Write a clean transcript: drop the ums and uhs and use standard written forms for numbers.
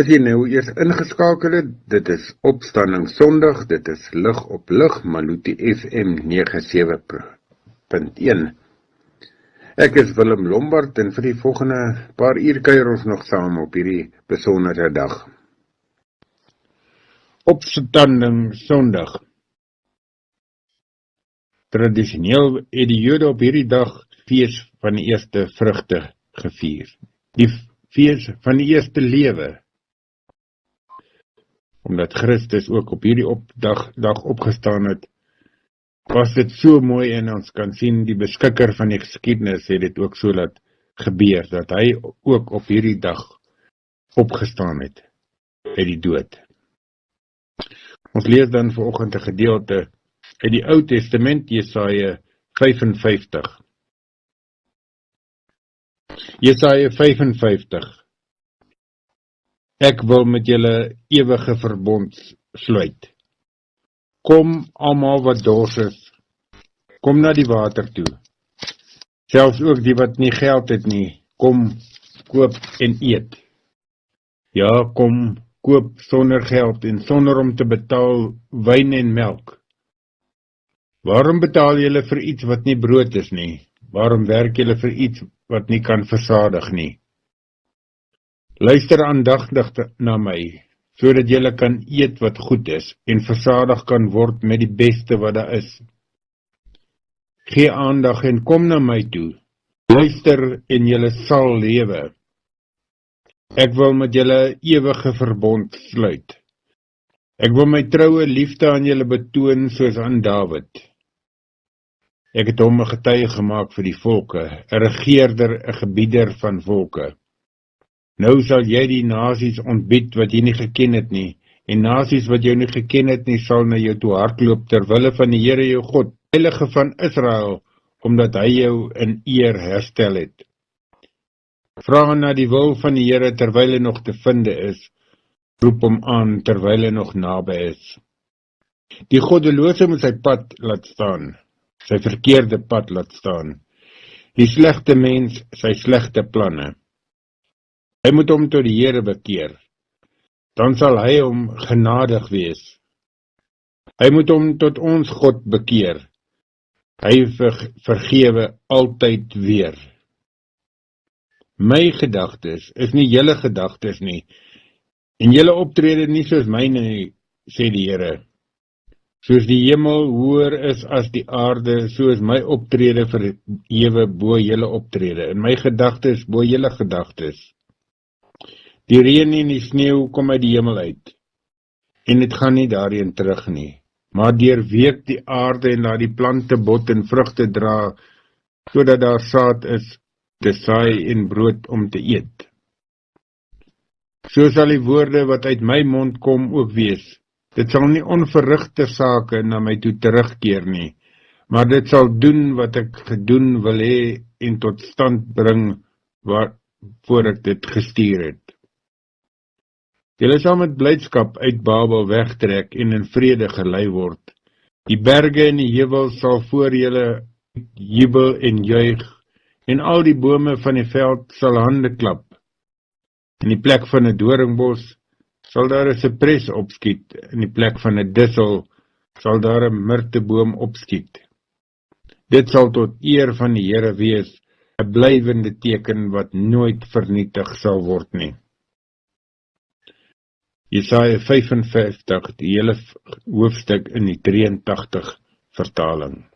As jy nou eers ingeskakel het, dit is Opstanding Sondag, dit is lig op lig, Maluti FM 97.1. Ek is Willem Lombard en vir die volgende paar uur kuier ons nog saam op hierdie besondere dag. Opstanding Sondag. Tradisioneel het die Jode op hierdie dag fees van die eerste vrugte gevier. Die fees van die eerste lewe. Omdat Christus ook op hierdie dag opgestaan het, was dit so mooi en ons kan sien die beskikker van die geskiedenis het dit ook so laat gebeur, dat hy ook op hierdie dag opgestaan het uit die dood. Ons lees dan vanoggend 'n gedeelte uit die Ou Testament, Jesaja 55. Jesaja 55. Ek wil met julle ewige verbond sluit. Kom almal wat dors is, kom na die water toe. Selfs ook die wat nie geld het nie, kom koop en eet. Ja, kom koop sonder geld en sonder om te betaal wyn en melk. Waarom betaal julle vir iets wat nie brood is nie? Waarom werk julle vir iets wat nie kan versadig nie? Luister aandagtig na my, sodat julle kan eet wat goed is en versadig kan word met die beste wat daar is. Gee aandag en kom na my toe. Luister en julle sal lewe. Ek wil met julle ewige verbond sluit. Ek wil my troue liefde aan julle betoon soos aan Dawid. Ek het hom 'n getuie gemaak vir die volke, 'n regeerder, 'n gebieder van volke. Nou sal jy die nasies ontbied wat jy nie geken het nie, en nasies wat jy nie geken het nie, sal na jou toe hardloop ter wille van die Here jou God, Heilige van Israel, omdat hy jou in eer herstel het. Vra na die wil van die Here terwyl hy nog te vinde is, roep hom aan terwyl hy nog naby is. Die goddelose moet sy pad laat staan, sy verkeerde pad laat staan, die slegte mens sy slegte planne. Hy moet hom tot die Here bekeer, dan sal hy hom genadig wees. Hy moet hom tot ons God bekeer, hy vergewe altyd weer. My gedagtes is nie julle gedagtes nie, en julle optrede nie soos myne nie, sê die Here. Soos die hemel hoër is as die aarde, so is my optrede verhewe bo julle optrede, en my gedagtes bo julle gedagtes. Die reën en die sneeu kom uit die hemel uit, en dit gaan nie daarheen terug nie, maar deurweek die aarde en laat die plante bot en vrugte dra, sodat daar saad is te saai en brood om te eet. So sal die woorde wat uit my mond kom ook wees. Dit sal nie onverrigte sake na my toe terugkeer nie, maar dit sal doen wat ek gedoen wil hê en tot stand bring waarvoor ek dit gestuur het. Julle sal met blydskap uit Babel wegtrek en in vrede gelei word. Die berge en die heuwels sal voor julle jubel en juig, en al die bome van die veld sal hande klap. In die plek van 'n doringbos sal daar 'n sipres opskiet, in die plek van 'n dissel sal daar 'n mirteboom opskiet. Dit sal tot eer van die Here wees, 'n blywende teken wat nooit vernietig sal word nie. Jesaja 55, die hele hoofstuk in die 83 vertaling.